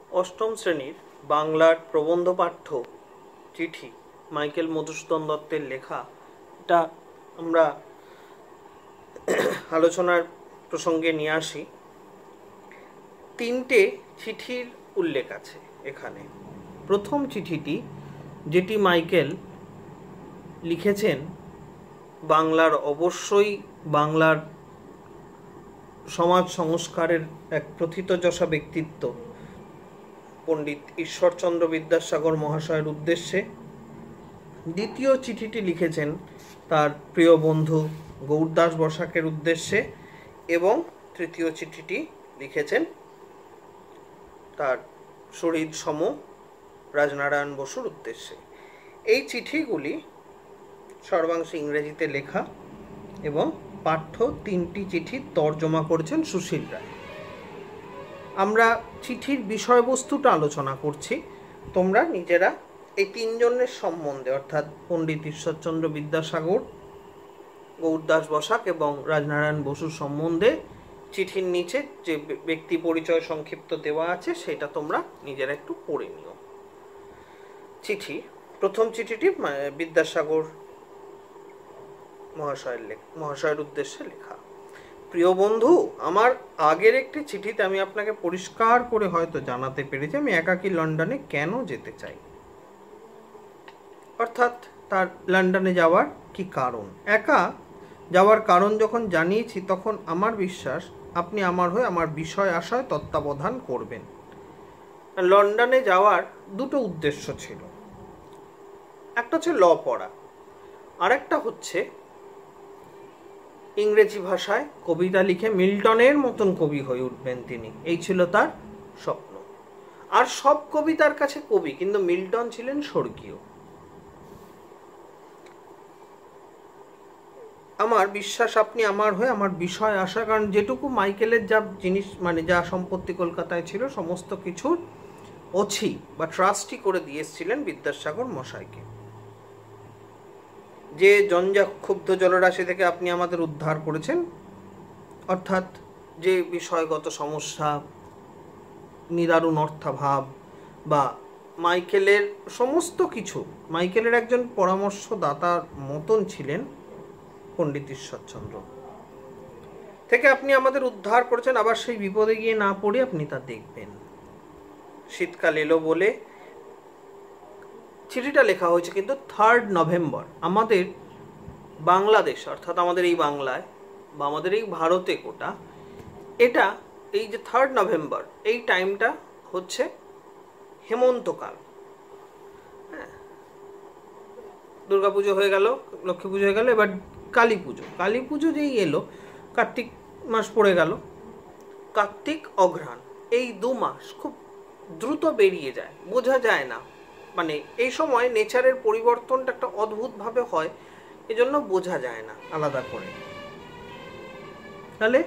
অষ্টম শ্রেণীর বাংলার প্রবন্ধ পাঠ্য চিঠি মাইকেল মধুসূদন দত্তের লেখা। এটা আমরা আলোচনার প্রসঙ্গে নিয়ে আসি। তিনটে চিঠির উল্লেখ আছে এখানে। প্রথম চিঠিটি, যেটি মাইকেল লিখেছেন বাংলার, অবশ্যই বাংলার সমাজ সংস্কারের এক প্রথিতযশা ব্যক্তিত্ব পণ্ডিত ঈশ্বরচন্দ্র বিদ্যাসাগর মহাশয়ের উদ্দেশ্যে। দ্বিতীয় চিঠিটি লিখেছেন তার প্রিয় বন্ধু গৌরদাস বসাকের উদ্দেশ্যে, এবং তৃতীয় চিঠিটি লিখেছেন তার শহীদ সম রাজনারায়ণ বসুর উদ্দেশ্যে। এই চিঠিগুলি সর্বাংশে ইংরেজিতে লেখা, এবং পাঠ্য তিনটি চিঠি তর্জমা করেছেন সুশীল রায়। আমরা চিঠির বিষয়বস্তুটা আলোচনা করছি, তোমরা নিজেরা এই তিনজনের সম্বন্ধে, অর্থাৎ পণ্ডিত ঈশ্বরচন্দ্র বিদ্যাসাগর, গৌরদাস বসাক এবং রাজনারায়ণ বসুর সম্বন্ধে চিঠির নিচে যে ব্যক্তি পরিচয় সংক্ষিপ্ত দেওয়া আছে সেটা তোমরা নিজেরা একটু পড়ে নিও। চিঠি, প্রথম চিঠিটি বিদ্যাসাগর মহাশয়ের উদ্দেশ্যে লেখা। প্রিয় বন্ধু, আমার আগের একটি চিঠিতে আমি আপনাকে পরিষ্কার করে হয়তো জানাতে পেরেছি আমি একাকী লন্ডনে কেন যেতে চাই, অর্থাৎ তার লন্ডনে যাওয়ার কি কারণ। একা যাওয়ার কারণ যখন জানিয়েছি, তখন আমার বিশ্বাস আপনি আমার হয়ে আমার বিষয় আশয় তত্ত্বাবধান করবেন। লন্ডনে যাওয়ার দুটো উদ্দেশ্য ছিল। একটা হচ্ছে ল পড়া, আর একটা হচ্ছে ইংরেজি ভাষায় কবিতা লিখে মিল্টনের মতন কবি হয়ে উঠবেন তিনি। এই ছিল তার স্বপ্ন। আর সব কবি তার কাছে কবি, কিন্তু মিল্টন ছিলেন স্বর্গীয়। আমার বিশ্বাস আপনি আমার হয়ে আমার বিষয় আশা, কারণ যেটুকু মাইকেলের যা জিনিস যা সম্পত্তি কলকাতায় ছিল সমস্ত কিছুর অছি বা ট্রাস্টি করে দিয়েছিলেন বিদ্যাসাগর মশাইকে। যে জঞ্জাক্ষুব্ধ জলরাশি থেকে আপনি আমাদের উদ্ধার করেছেন, অর্থাৎ যে বিষয়গত সমস্যা, নিদারুণ অর্থাভাব বা মাইকেলের সমস্ত কিছু, মাইকেলের একজন পরামর্শদাতার মতন ছিলেন পণ্ডিত ঈশ্বরচন্দ্র, থেকে আপনি আমাদের উদ্ধার করেছেন। আবার সেই বিপদে গিয়ে না পড়ে আপনি তা দেখবেন। শীতকাল এলো বলে চিঠিটা লেখা হয়েছে কিন্তু 3 নভেম্বর। আমাদের বাংলাদেশ, অর্থাৎ আমাদের এই বাংলায় বা আমাদের এই ভারতে গোটা, এটা এই যে 3 নভেম্বর, এই টাইমটা হচ্ছে হেমন্তকাল। হ্যাঁ, দুর্গাপুজো হয়ে গেল, লক্ষ্মী পুজো হয়ে গেল, এবার কালী পুজো। কালী পুজো যেই এলো, কার্তিক মাস পড়ে গেল, কার্তিক অঘ্রাণ, এই 2 মাস খুব দ্রুত বেরিয়ে যায়, বোঝা যায় না। এই সময় নেচারের পরিবর্তনটা একটা অদ্ভুতভাবে হয়, এজন্য বোঝা যায় না আলাদা করে। তাহলে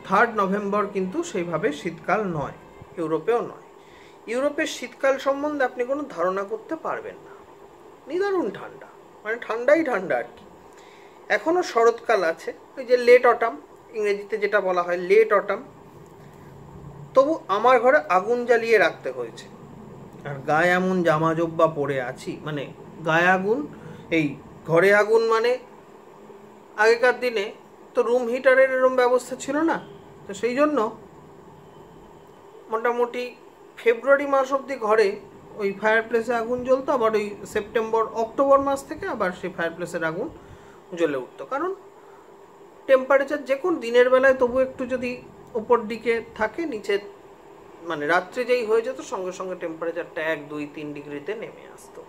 3 নভেম্বর কিন্তু সেইভাবে শীতকাল নয়, ইউরোপেও নয়। ইউরোপের শীতকাল সম্বন্ধে আপনি কোনো ধারণা করতে পারবেন না। নিদারুণ ঠান্ডা, ঠান্ডাই ঠান্ডা আর কি। এখনও শরৎকাল আছে, ওই যে লেট অটাম, ইংরেজিতে যেটা বলা হয় লেট অটাম। তবু আমার ঘরে আগুন জ্বালিয়ে রাখতে হয়েছে, আর গায়ে এমন জামা জব্বা পরে আছি, গায়ে আগুন, এই ঘরে আগুন। আগেকার দিনে তো রুম হিটারের এরকম ব্যবস্থা ছিল না, তো সেই জন্য মোটামুটি ফেব্রুয়ারি মাস অবধি ঘরে ওই ফায়ার প্লেসে আগুন জ্বলতো, আবার ওই অক্টোবর মাস থেকে আবার সেই ফায়ার প্লেসের আগুন জ্বলে উঠতো। কারণ টেম্পারেচার যে কোন দিনের বেলায় তবু একটু যদি উপর দিকে থাকে, নিচে রাত্রে যেই হয়ে যেত সঙ্গে সঙ্গে টেম্পারেচারটা 1, 2, 3 ডিগ্রিতে নেমে আসতো।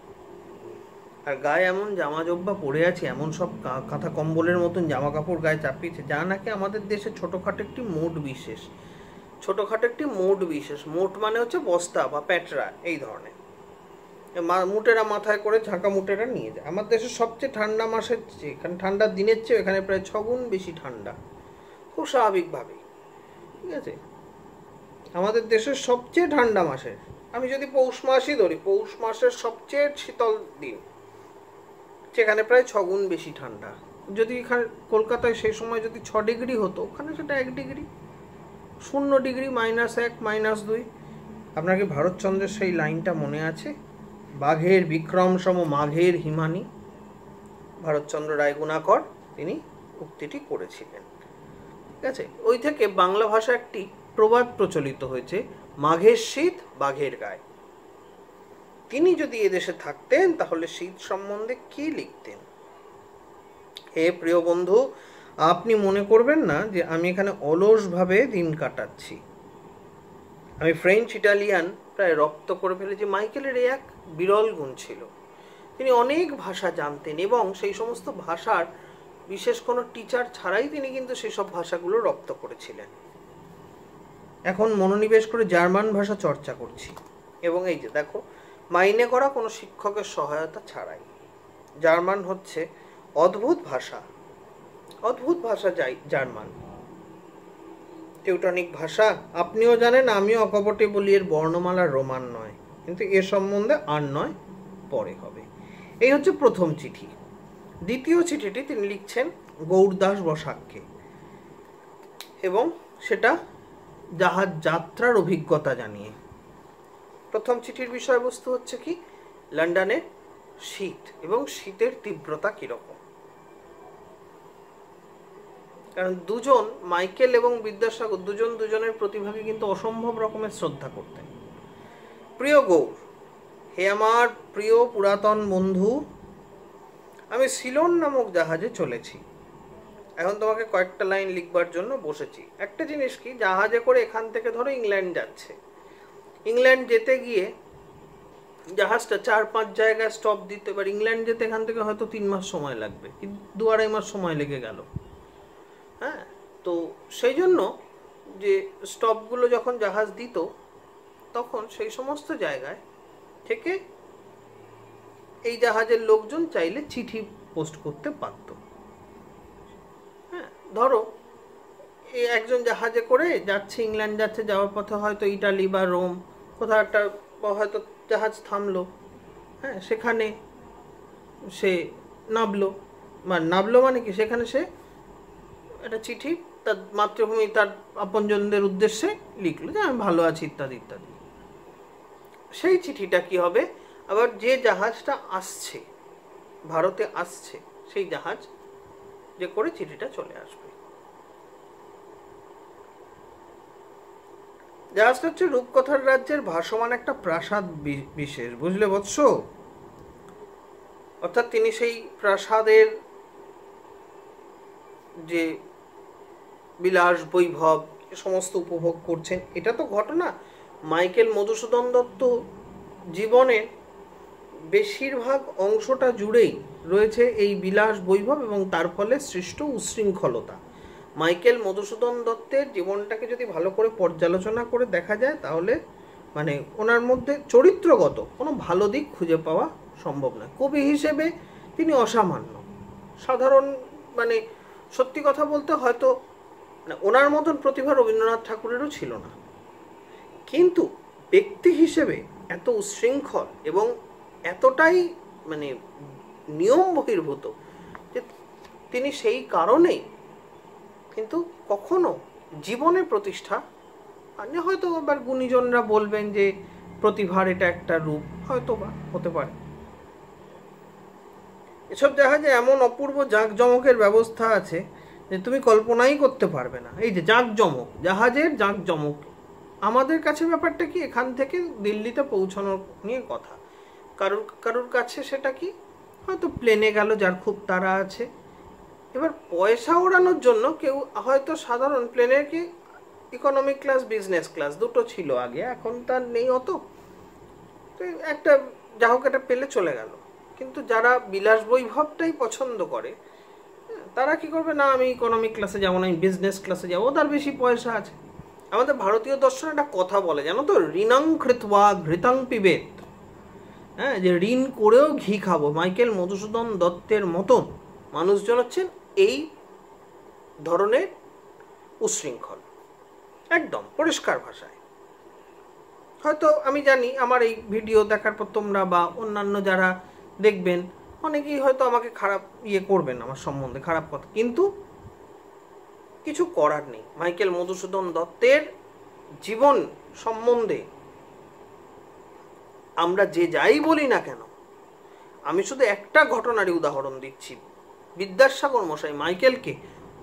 আর গায়ে এমন জামা জব্বা পরে আছে, এমন সব কাঁথা কম্বলের মতন জামা কাপড় গায়ে চাপিয়েছে, যা নাকি আমাদের দেশে ছোটোখাটো একটি মোট বিশেষ। মোট মানে হচ্ছে বস্তা বা প্যাটরা, এই ধরনের মুটেরা মাথায় করে, ঝাঁকা মুটেরা নিয়ে যায়। আমার দেশের সবচেয়ে ঠান্ডা মাসের চেয়ে, এখানে ঠান্ডার দিনের চেয়ে এখানে প্রায় 6 গুণ বেশি ঠান্ডা, খুব স্বাভাবিকভাবেই। ঠিক আছে, আমাদের দেশের সবচেয়ে ঠান্ডা মাসের, আমি যদি পৌষ মাসই ধরি, পৌষ মাসের সবচেয়ে শীতল দিন, সেখানে প্রায় 6 গুণ বেশি ঠান্ডা। যদি এখানে কলকাতায় সেই সময় যদি 6 ডিগ্রি হতো, ওখানে সেটা 1 ডিগ্রি, 0 ডিগ্রি, -1, -2, আপনার কি ভারতচন্দ্রের সেই লাইনটা মনে আছে? বাঘের বিক্রম সম মাঘের হিমানি, ভারতচন্দ্র রায়গুণাকর তিনি উক্তিটি করেছিলেন। ঠিক আছে, ওই থেকে বাংলা ভাষা একটি প্রবাদ প্রচলিত হয়েছে, মাঘের শীত বাঘের গায়ে। তিনি যদি এদেশে থাকতেন তাহলে শীত সম্বন্ধে কি লিখতেন? হে প্রিয় বন্ধু, আপনি মনে করবেন না যে আমি এখানে অলসভাবে দিন কাটাচ্ছি। আমি ফ্রেঞ্চ ইটালিয়ান প্রায় রপ্ত করে ফেলেছি। মাইকেলের এক বিরল গুণ ছিল, তিনি অনেক ভাষা জানতেন এবং সেই সমস্ত ভাষার বিশেষ কোনো টিচার ছাড়াই তিনি কিন্তু সেই সব ভাষাগুলো রপ্ত করেছিলেন। এখন মনোনিবেশ করে জার্মান ভাষা চর্চা করছি এবং এই যে দেখো, মাইনে করা কোনো শিক্ষকের সহায়তা ছাড়াই। জার্মান হচ্ছে অদ্ভুত ভাষা, অদ্ভুত ভাষা জার্মান, টিউটনিক ভাষা। আপনিও জানেন, আমিও অকপটে বলি এর বর্ণমালা রোমান নয়, কিন্তু এ সম্বন্ধে আর নয়, পরে হবে। এই হচ্ছে প্রথম চিঠি। দ্বিতীয় চিঠিটি তিনি লিখছেন গৌরদাস বসাককে এবং সেটা জাহাজ যাত্রার অভিজ্ঞতা জানিয়ে। প্রথম চিঠির বিষয়বস্তু হচ্ছে কি, লন্ডনে শীত এবং শীতের তীব্রতা কিরকম। কারণ দুজন, মাইকেল এবং বিদ্যাসাগর, দুজন দুজনের প্রতিভাকে কিন্তু অসম্ভব রকমের শ্রদ্ধা করতেন। প্রিয় গৌর, হে আমার প্রিয় পুরাতন বন্ধু, আমি সিলন নামক জাহাজে চলেছি। এখন তোমাকে কয়েকটা লাইন লিখবার জন্য বসেছি। একটা জিনিস কি, জাহাজে করে এখান থেকে ধরো ইংল্যান্ড যাচ্ছে, ইংল্যান্ড যেতে গিয়ে জাহাজটা 4-5 জায়গায় স্টপ দিতে, এবার ইংল্যান্ড যেতে এখান থেকে হয়তো 3 মাস সময় লাগবে, কিন্তু 2-2.5 মাস সময় লেগে গেল। হ্যাঁ, তো সেই জন্য যে স্টপগুলো যখন জাহাজ দিত, তখন সেই সমস্ত জায়গায় থেকে এই জাহাজের লোকজন চাইলে চিঠি পোস্ট করতে পারত। হ্যাঁ, ধরো এই একজন জাহাজে করে যাচ্ছে, ইংল্যান্ড যাচ্ছে, যাওয়ার পথে হয়তো ইটালি বা রোম কোথাও একটা হয়তো জাহাজ থামলো। হ্যাঁ, সেখানে সে নামলো মানে কি, সেখানে সে একটা চিঠি তার মাতৃভূমি, তার আপনজনদের উদ্দেশ্যে লিখলো যে আমি ভালো আছি ইত্যাদি ইত্যাদি। সেই চিঠিটা কি হবে, আবার যে জাহাজটা আসছে, ভারতে আসছে, সেই জাহাজ যে করে চিঠিটা চলে আসবে। জাহাজটা হচ্ছে রূপকথার রাজ্যের ভাসমান একটা প্রাসাদ বিশেষ, বুঝলে বৎস? অর্থাৎ তিনি সেই প্রাসাদের যে বিলাস বৈভব সমস্ত উপভোগ করছেন। এটা তো ঘটনা মাইকেল মধুসূদন দত্ত জীবনের বেশিরভাগ অংশটা জুড়েই রয়েছে এই বিলাস বৈভব এবং তার ফলে সৃষ্ট উচ্ছৃঙ্খলতা। মাইকেল মধুসূদন দত্তের জীবনটাকে যদি ভালো করে পর্যালোচনা করে দেখা যায়, তাহলে মানে ওনার মধ্যে চরিত্রগত কোনো ভালো দিক খুঁজে পাওয়া সম্ভব নয়। কবি হিসেবে তিনি অসামান্য, সাধারণ, মানে সত্যি কথা বলতে হয়তো ওনার মতন প্রতিভা রবীন্দ্রনাথ ঠাকুরেরও ছিল না, কিন্তু ব্যক্তি হিসেবে এত উচ্ছৃঙ্খল এবং এতটাই মানে নিয়ম বহির্ভূত যে তিনি সেই কারণেই কিন্তু কখনো জীবনের প্রতিষ্ঠা, হয়তো আবার গুণীজনরা বলবেন যে প্রতিভার এটা একটা রূপ, হয়তো বা হতে পারে। এসব জাহাজে এমন অপূর্ব জাঁকজমকের ব্যবস্থা আছে যে তুমি কল্পনাই করতে পারবে না। এই যে জাঁকজমক, জাহাজের জাঁকজমক, আমাদের কাছে ব্যাপারটা কি, এখান থেকে দিল্লিতে পৌঁছানোর নিয়ে কথা। কারুর কাছে সেটা কি, হয়তো প্লেনে গেল যার খুব তাড়া আছে। এবার পয়সা ওড়ানোর জন্য কেউ হয়তো সাধারণ প্লেনে কি ইকোনমিক ক্লাস, বিজনেস ক্লাস দুটো ছিল আগে, এখন তার নেই অত, তো একটা যা হোক একটা পেলে চলে গেল। কিন্তু যারা বিলাস বৈভবটাই পছন্দ করে, তারা কি করবে, না আমি ইকোনমিক ক্লাসে যাবো না, আমি বিজনেস ক্লাসে যাবো, তার বেশি পয়সা আছে। আমাদের ভারতীয় দর্শনে একটা কথা বলে, জানো তো, ঋণং কৃত্বা ঘৃতং পিবেত। হ্যাঁ, যে ঋণ করেও ঘি খাবো। মাইকেল মধুসূদন দত্তের মতন মানুষজন হচ্ছেন এই ধরনের উচ্ছৃঙ্খল, একদম পরিষ্কার ভাষায়। হয়তো আমি জানি আমার এই ভিডিও দেখার পর তোমরা বা অন্যান্য যারা দেখবেন অনেকেই হয়তো আমাকে খারাপ করবেন, আমার সম্বন্ধে খারাপ কথা, কিন্তু কিছু করার নেই। মাইকেল মধুসূদন দত্তের জীবন সম্বন্ধে আমরা যে যাই বলি না কেন, আমি শুধু একটা ঘটনারই উদাহরণ দিচ্ছি। বিদ্যাসাগর মশাই মাইকেলকে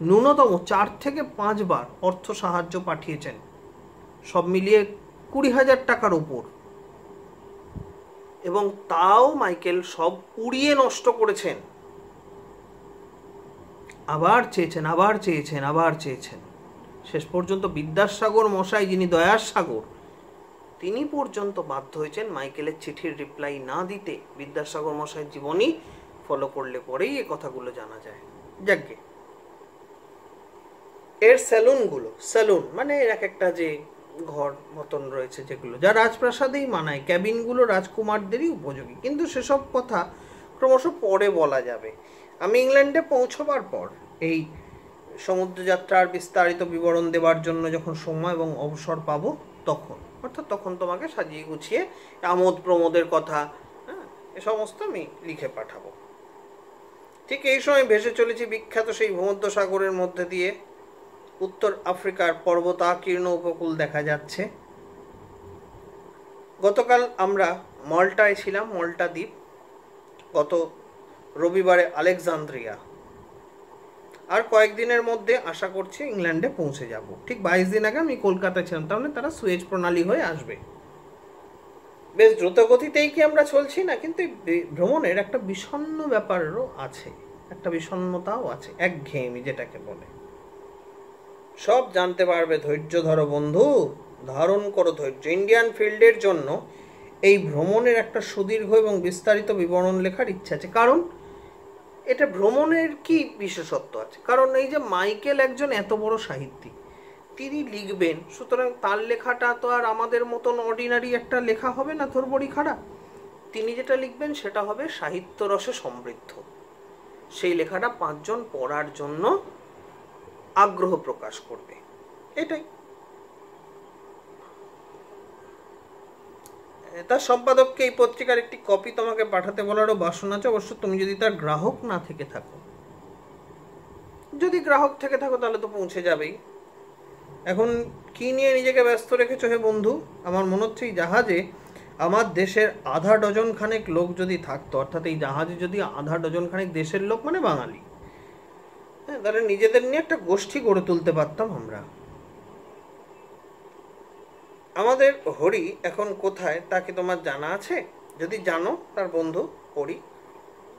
ন্যূনতম 4 থেকে 5 বার অর্থ সাহায্য পাঠিয়েছেন, সব মিলিয়ে 20,000 টাকার উপর, এবং তাও মাইকেল সব উড়িয়ে নষ্ট করেছেন। আবার চেয়েছেন, আবার চেয়েছেন, আবার চেয়েছেন। শেষ পর্যন্ত বিদ্যাসাগর মশাই, যিনি দয়ার সাগর, তিনি পর্যন্ত বাধ্য হয়েছেন মাইকেলের চিঠির রিপ্লাই না দিতে। বিদ্যাসাগর মশাইয়ের জীবনী ফলো করলে পরেই এ কথাগুলো জানা যায়। যাকে এর স্যালুনগুলো, স্যালুন মানে এর এক একটা যে ঘর মতন রয়েছে যেগুলো, যা রাজপ্রাসাদেই মানায়, ক্যাবিনগুলো রাজকুমারদেরই উপযোগী, কিন্তু সেসব কথা ক্রমশ পরে বলা যাবে। আমি ইংল্যান্ডে পৌঁছবার পর এই সমুদ্রযাত্রার বিস্তারিত বিবরণ দেওয়ার জন্য যখন সময় এবং অবসর পাবো, তখন, অর্থাৎ তখন তোমাকে সাজিয়ে গুছিয়ে আমোদ প্রমোদের কথা, এ সমস্ত আমি লিখে পাঠাবো। ঠিক এই সময় ভেসে চলেছি বিখ্যাত সেই ভূমধ্যসাগরের মধ্যে দিয়ে। উত্তর আফ্রিকার পর্বতাকীর্ণ উপকূল দেখা যাচ্ছে। গতকাল আমরা মল্টায় ছিলাম, মল্টা দ্বীপ। গত রবিবারে আলেকজান্দ্রিয়া। আর কয়েকদিনের মধ্যে আশা করছি ইংল্যান্ডে পৌঁছে যাব। ঠিক 22 দিন আগে আমি কলকাতায় ছিলাম, তাহলে তারা সুয়েজ প্রণালী হয়ে আসবে। বেশ দ্রুতগতিতেই কি আমরা চলছি না, কিন্তু ভ্রমণের একটা বিষণ্ণ ব্যাপারও আছে, একটা বিষণ্ণতাও আছে, একঘেয়েমি যেটাকে বলে। সব জানতে পারবে, ধৈর্য ধরো বন্ধু, ধারণ করো ধৈর্য। ইন্ডিয়ান ফিল্ডের জন্য এই ভ্রমণের একটা সুদীর্ঘ এবং বিস্তারিত বিবরণ লেখার ইচ্ছা আছে। কারণ এটা ভ্রমণের কি বিশেষত্ব আছে, কারণ এই যে মাইকেল একজন এত বড় সাহিত্যিক, তিনি লিখবেন, সুতরাং তার লেখাটা তো আর আমাদের মতন অর্ডিনারি একটা লেখা হবে না, থোরবড়ি খাড়া। তিনি যেটা লিখবেন সেটা হবে সাহিত্য রসে সমৃদ্ধ। সেই লেখাটা 5 জন পড়ার জন্য আগ্রহ প্রকাশ করবে, এটাই। তার সম্পাদককে এই পত্রিকার একটি কপি তোমাকে পাঠাতে বলারও বাসনা আছে, অবশ্য তুমি যদি তার গ্রাহক না থেকে থাকো। যদি গ্রাহক থেকে থাকো তাহলে তো পৌঁছে যাবেই। এখন কি নিয়ে নিজেকে ব্যস্ত রেখেছো হে বন্ধু? আমার মনে হচ্ছে এই জাহাজে আমার দেশের আধা ডজন খানেক লোক যদি থাকতো, অর্থাৎ এই জাহাজে যদি আধা ডজন খানেক দেশের লোক মানে বাঙালি, হ্যাঁ, তাহলে নিজেদের নিয়ে একটা গোষ্ঠী গড়ে তুলতে পারতাম আমরা। আমাদের হরি এখন কোথায় তা কি তোমার জানা আছে? যদি জানো তার বন্ধু হরি,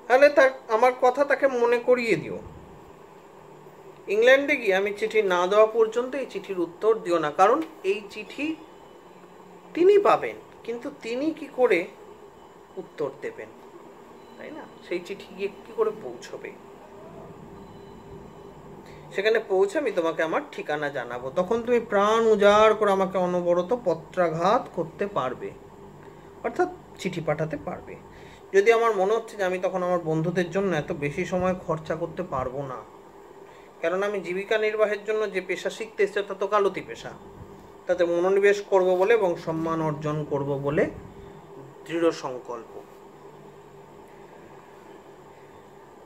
তাহলে তার আমার কথা তাকে মনে করিয়ে দিও। ইংল্যান্ডে গিয়ে আমি চিঠি না দেওয়া পর্যন্ত এই চিঠির উত্তর দিও না, কারণ এই চিঠি তিনি পাবেন, কিন্তু তিনি কি করে উত্তর দেবেন, তাই না? সেই চিঠি গিয়ে কি করে পৌঁছবে? সেখানে পৌঁছে আমি তোমাকে আমার ঠিকানা জানাবো, তখন তুমি প্রাণ উজাড় করে আমাকে অনবরত পত্রাঘাত করতে পারবে, অর্থাৎ চিঠি পাঠাতে পারবে। যদি আমার মনে হচ্ছে যে আমি তখন আমার বন্ধুদের জন্য এত বেশি সময় খরচা করতে পারবো না, কারণ আমি জীবিকা নির্বাহের জন্য যে পেশা শিখতে এসেছি তা তো কালতি পেশা, তাতে মনোনিবেশ করব বলে এবং সম্মান অর্জন করব বলে দৃঢ় সংকল্প।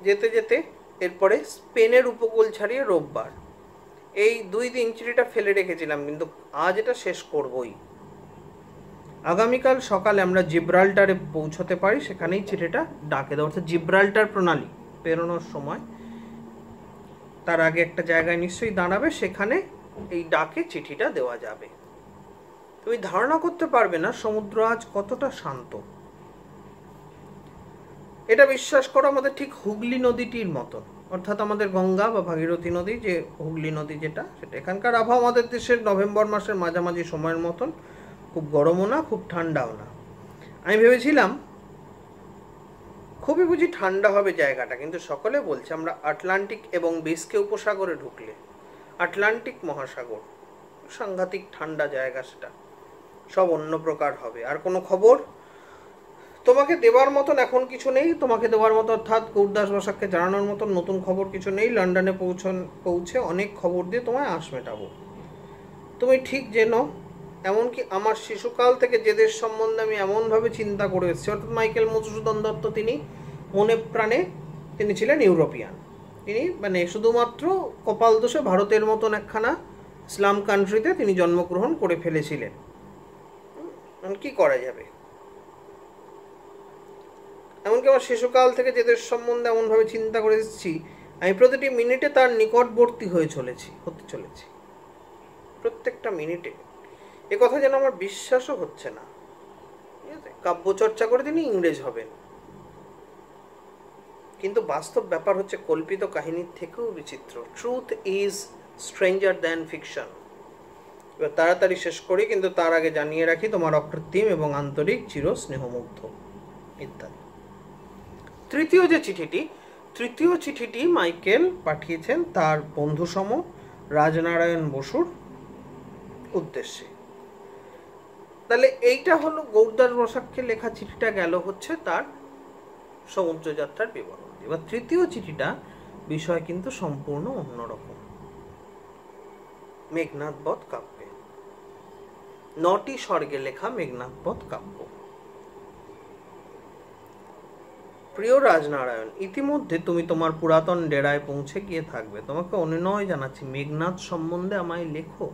যেতে যেতে এরপরে স্পেনের উপকূল ছাড়িয়ে রোববার। এই 2 দিন চিঠিটা ফেলে রেখেছিলাম, কিন্তু আজ এটা শেষ করবই। আগামীকাল সকালে আমরা জিব্রাল্টারে পৌঁছতে পারি, সেখানেই চিঠিটা ডাকে দেওয়া, অর্থাৎ জিব্রাল্টার প্রণালী পেরোনোর সময় তার আগে একটা জায়গায় নিশ্চয়ই দাঁড়াবে, সেখানে এই ডাকে চিঠিটা দেওয়া যাবে। তুমি ধারণা করতে পারবে না সমুদ্র আজ কতটা শান্ত। এটা বিশ্বাস করো, আমাদের ঠিক হুগলি নদীটির মতন, অর্থাৎ আমাদের গঙ্গা বা ভাগীরথী নদী, যে হুগলি নদী যেটা, সেটা এখানকার আবহাওয়া আমাদের দেশের নভেম্বর মাসের মাঝামাঝি সময়ের মতন, খুব গরমও না খুব ঠান্ডাও না। আমি ভেবেছিলাম খুবই বুঝি ঠান্ডা হবে জায়গাটা, কিন্তু সকলে বলছে আমরা আটলান্টিক এবং বিস্কে উপসাগরে ঢুকলে, আটলান্টিক মহাসাগর, সাংঘাতিক ঠান্ডা জায়গা, সেটা সব অন্য প্রকার হবে। আর কোনো খবর তোমাকে দেওয়ার মতন এখন কিছু নেই, তোমাকে দেওয়ার মতো অর্থাৎ গৌরদাস বসাককে জানানোর মতন নতুন খবর কিছু নেই। লন্ডনে পৌঁছে অনেক খবর দিয়ে তোমায় আঁশ মেটাবো। তুমি ঠিক জেনো, এমনকি আমার শিশুকাল থেকে যে দেশ সম্বন্ধে আমি এমনভাবে চিন্তা করে এসেছি, অর্থাৎ মাইকেল মধুসূদন দত্ত, তিনি মনে প্রাণে তিনি ছিলেন ইউরোপিয়ান। তিনি মানে শুধুমাত্র কপাল দোষে ভারতের মতন একখানা ইসলাম কান্ট্রিতে তিনি জন্মগ্রহণ করে ফেলেছিলেন। কি করা যাবে? এমনকি আমার শিশুকাল থেকে যে দেশ সম্বন্ধে এমনভাবে চিন্তা করে এসেছি, আমি প্রতিটি মিনিটে তার নিকটবর্তী হতে চলেছি প্রত্যেকটা মিনিটে। এ কথা যেন আমার বিশ্বাসও হচ্ছে না। ঠিক আছে, কাব্য চর্চা করে তিনি ইংরেজ হবেন, কিন্তু বাস্তব ব্যাপার হচ্ছে কল্পিত কাহিনীর থেকেও বিচিত্র। Truth is stranger than fiction. এবার তাড়াতাড়ি শেষ করি, কিন্তু তার আগে জানিয়ে রাখি তোমার অকৃত্রিম এবং আন্তরিক চির স্নেহমুগ্ধ ইত্যাদি। তৃতীয় চিঠিটি মাইকেল পাঠিয়েছেন তার বন্ধুসম রাজনারায়ণ বসুর উদ্দেশ্যে। তাহলে এইটা হলো গৌরদাস বসাককে লেখা চিঠিটা গেল হচ্ছে তার সমুদ্রযাত্রার বিবরণ। এবার তৃতীয় চিঠিটা বিষয় কিন্তু সম্পূর্ণ অন্যরকম। মেঘনাদ বধ কাব্যে 9টি স্বর্গে লেখা মেঘনাদ বধ কাব্য। প্রিয় রাজনারায়ণ, ইতিমধ্যে তুমি তোমার পুরাতন ডেরায় পৌঁছে গিয়ে থাকবে। তোমাকে অনুনয় জানাচ্ছি, মেঘনাদ সম্বন্ধে আমায় লেখো,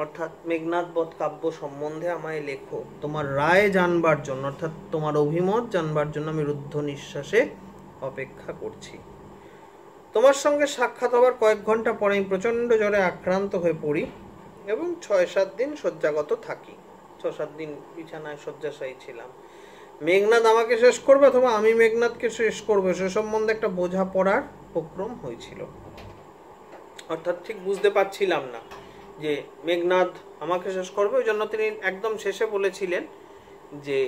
অর্থাৎ মেঘনাদ বধ কাব্য সম্বন্ধে আমায় লেখো। তোমার রায় জানবার জন্য, অর্থাৎ তোমার অভিমত জানবার জন্য আমি রুদ্ধ নিঃশ্বাসে অপেক্ষা করছি। তোমার সঙ্গে সাক্ষাৎ হবার কয়েক ঘন্টা পরে আমি প্রচণ্ড জ্বরে আক্রান্ত হয়ে পড়ি এবং 6-7 দিন শয্যাগত থাকি। 6-7 দিন বিছানায় শয্যাশায়ী ছিলাম। মেঘনাদ আমাকে শেষ করবে অথবা আমি মেঘনাদকে শেষ করবো, সে সম্বন্ধে একটা বোঝা পড়ার উপক্রম হয়েছিল। অর্থাৎ ঠিক বুঝতে পারছিলাম না যে মেঘনাদ আমাকে শেষ করবে। ওই জন্য তিনি একদম শেষে বলেছিলেন যে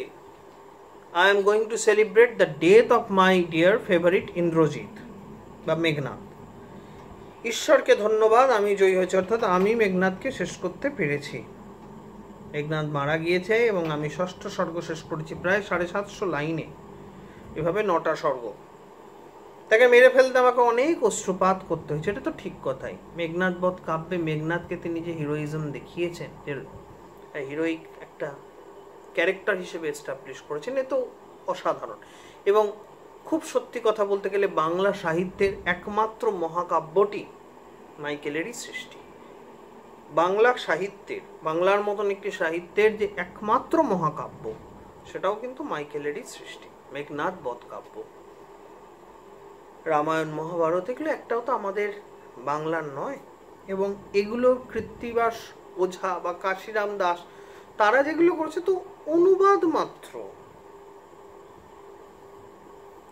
I am going to celebrate the death of my dear favourite Indrajit বা মেঘনাদ। ঈশ্বরকে ধন্যবাদ, আমি জয়ী হয়েছি, অর্থাৎ আমি মেঘনাদকে শেষ করতে পেরেছি। মেঘনাদ মারা গিয়েছে এবং আমি 6ষ্ঠ স্বর্গ শেষ করেছি প্রায় 750 লাইনে, এভাবে 9টা স্বর্গ। তাকে মেরে ফেলতে আমাকে অনেক অশ্রুপাত করতে হয়েছে, এটা তো ঠিক কথাই। মেঘনাদ বধ কাব্যে মেঘনাদকে তিনি যে হিরোইজম দেখিয়েছেন, যে হিরোইক একটা ক্যারেক্টার হিসেবে এস্টাবলিশ করেছেন, এ তো অসাধারণ। এবং খুব সত্যি কথা বলতে গেলে বাংলা সাহিত্যের একমাত্র মহাকাব্যটি মাইকেলেরই সৃষ্টি। বাংলা সাহিত্যের, বাংলার মতন একটি সাহিত্যের যে একমাত্র মহাকাব্য, সেটাও কিন্তু মাইকেলেরই সৃষ্টি, মেঘনাদ বধ কাব্য। রামায়ণ মহাভারত এগুলো একটাও তো আমাদের বাংলার নয়, এবং এগুলোর কৃত্তিবাস ওঝা বা কাশিরাম দাস তারা যেগুলো করেছে তো অনুবাদ মাত্র।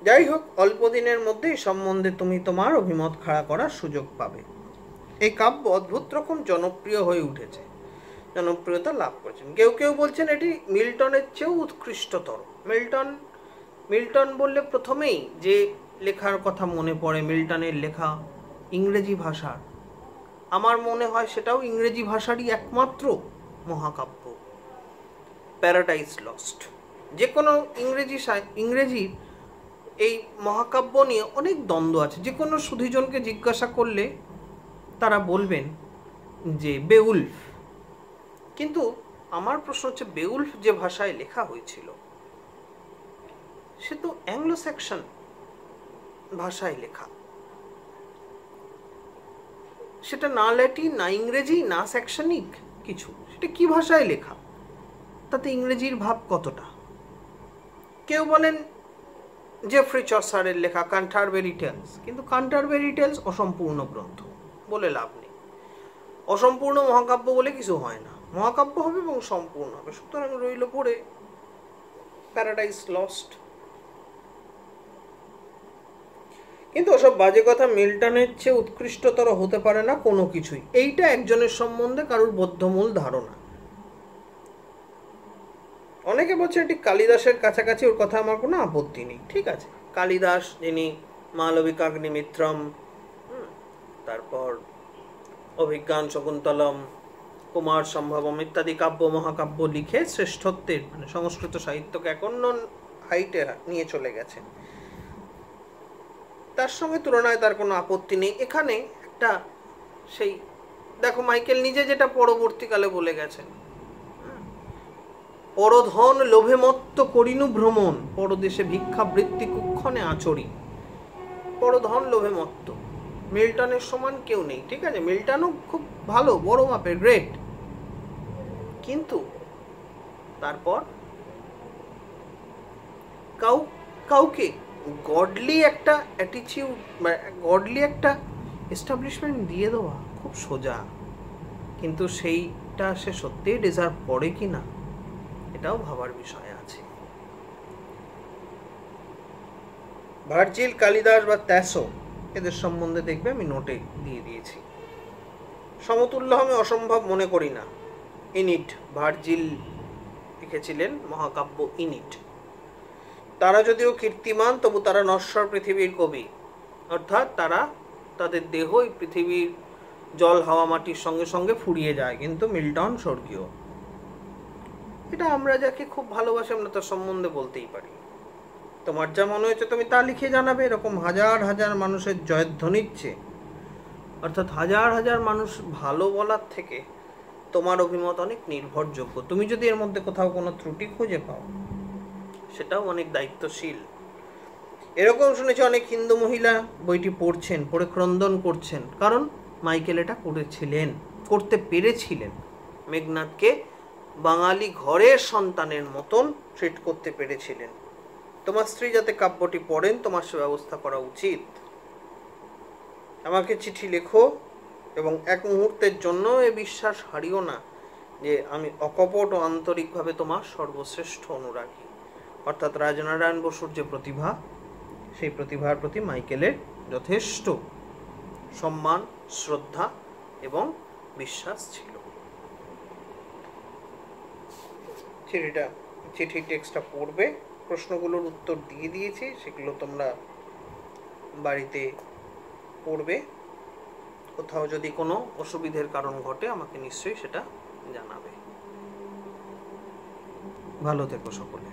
যাই হোক, অল্প দিনের মধ্যে এই সম্বন্ধে তুমি তোমার অভিমত খাড়া করার সুযোগ পাবে। এই কাব্য অদ্ভুত রকম জনপ্রিয় হয়ে উঠেছে, জনপ্রিয়তা লাভ করেছেন। কেউ কেউ বলছেন এটি মিল্টনের চেয়েও উৎকৃষ্টতর। মিল্টন বললে প্রথমেই যে লেখার কথা মনে পড়ে মিল্টনের লেখা ইংরেজি ভাষার, আমার মনে হয় সেটাও ইংরেজি ভাষারই একমাত্র মহাকাব্য, প্যারাডাইস লস্ট। যে কোনো ইংরেজির এই মহাকাব্য নিয়ে অনেক দ্বন্দ্ব আছে। যে কোনো সুধীজনকে জিজ্ঞাসা করলে তারা বলবেন যে বেউলফ, কিন্তু আমার প্রশ্ন হচ্ছে বেউলফ যে ভাষায় লেখা হয়েছিল সে তো অ্যাংলো স্যাক্সন ভাষায় লেখা, সেটা না ল্যাটিন, না ইংরেজি, না স্যাক্সনিক কিছু, সেটা কি ভাষায় লেখা, তাতে ইংরেজির ভাব কতটা? কেউ বলেন জেফ্রি চসারের লেখা ক্যান্টারবেরি টেলস, কিন্তু ক্যান্টারবেরি টেলস অসম্পূর্ণ গ্রন্থ, বলে লাভ নেই। অসম্পূর্ণ মহাকাব্য বলে কিছু হয় না, মহাকাব্য হবে এবং সম্পূর্ণ হবে। সুতরাং রইল পড়ে প্যারাডাইস লস্ট। কিন্তু ওসব বাজে কথা, মিল্টনের চেয়ে উৎকৃষ্টতর হতে পারে না কোনো কিছুই। এইটা একজনের সম্বন্ধে কারোর বদ্ধমূল ধারণা। অনেকে বলছে এটি কালিদাসের কাছাকাছি, ওর কথা আমার কোনো আপত্তি নেই, ঠিক আছে। কালিদাস যিনি মালবিকাগ্নিমিত্রম, তারপর অভিজ্ঞান শকুন্তলম, কুমার সম্ভবম ইত্যাদি কাব্য মহাকাব্য লিখে শ্রেষ্ঠত্বের মানে সংস্কৃত সাহিত্যকে এক অন্য হাইটে নিয়ে চলে গেছেন, তার সঙ্গে তুলনায় তার কোনো আপত্তি নেই। এখানে একটা সেই দেখো মাইকেল নিজে যেটা পরবর্তীকালে বলে গেছেন, পরধন লোভে মত্ত করিনু ভ্রমণ, পরদেশে ভিক্ষাবৃত্তি কুক্ষণে আচরি। পরধন লোভে মত্ত, মিল্টনের সমান কেউ নেই, ঠিক আছে। মিল্টনও খুব ভালো, বড় মাপের, গ্রেট, কিন্তু তারপর কাউকে গডলি একটা অ্যাটিটিউড, মানে গডলি একটা এস্টাবলিশমেন্ট দিয়ে দেওয়া খুব সোজা, কিন্তু সেইটা সে সত্যিই ডিজার্ভ করে কি না এটাও ভাবার বিষয় আছে। ভার্জিল, কালিদাস বা ট্যাসো এদের সম্বন্ধে দেখবে আমি নোটে দিয়ে দিয়েছি। সমতুল্য আমি অসম্ভব মনে করি না। ইনিট, ভার্জিল লিখেছিলেন মহাকাব্য ইনিট। তারা যদিও কীর্তিমান তবু তারা নশ্বর পৃথিবীর কবি, অর্থাৎ তারা তাদের দেহ এই পৃথিবীর জল হাওয়া মাটির সঙ্গে সঙ্গে ফুরিয়ে যায়, কিন্তু মিল্টন স্বর্গীয়। এটা আমরা যাকে খুব ভালোবাসি আমরা তার সম্বন্ধে বলতেই পারি। তোমার যা মনে হয়েছে তুমি তা লিখে জানাবে, এরকম হাজার হাজার মানুষের জয়ধ্বনির চেয়ে, অর্থাৎ হাজার হাজার মানুষ ভালো বলার থেকে তোমার অভিমত অনেক নির্ভরযোগ্য। তুমি যদি এর মধ্যে কোথাও কোনো ত্রুটি খুঁজে পাও সেটাও অনেক দায়িত্বশীল। এরকম শুনেছি অনেক হিন্দু মহিলা বইটি পড়ছেন, পড়ে ক্রন্দন করছেন, কারণ মাইকেল এটা করতে পেরেছিলেন। মেঘনাদকে বাঙালি ঘরের সন্তানের মতন ট্রিট করতে পেরেছিলেন। তোমার স্ত্রী যাতে কাব্যটি পড়েন তোমার সে ব্যবস্থা করা উচিত। আমাকে চিঠি লেখো এবং এক মুহূর্তের জন্য এ বিশ্বাস হারিও না যে আমি অকপট ও আন্তরিকভাবে তোমার সর্বশ্রেষ্ঠ অনুরাগী। অর্থাৎ রাজনারায়ণ বসুর যে প্রতিভা, সেই প্রতিভার প্রতি মাইকেলের যথেষ্ট সম্মান, শ্রদ্ধা এবং বিশ্বাস ছিল। চিঠি টেক্সটটা পড়বে, প্রশ্নগুলোর উত্তর দিয়ে দিয়েছি, সেগুলো তোমরা বাড়িতে পড়বে। কোথাও যদি কোনো অসুবিধের কারণ ঘটে আমাকে নিশ্চয়ই সেটা জানাবে। ভালো থেকো সকলে।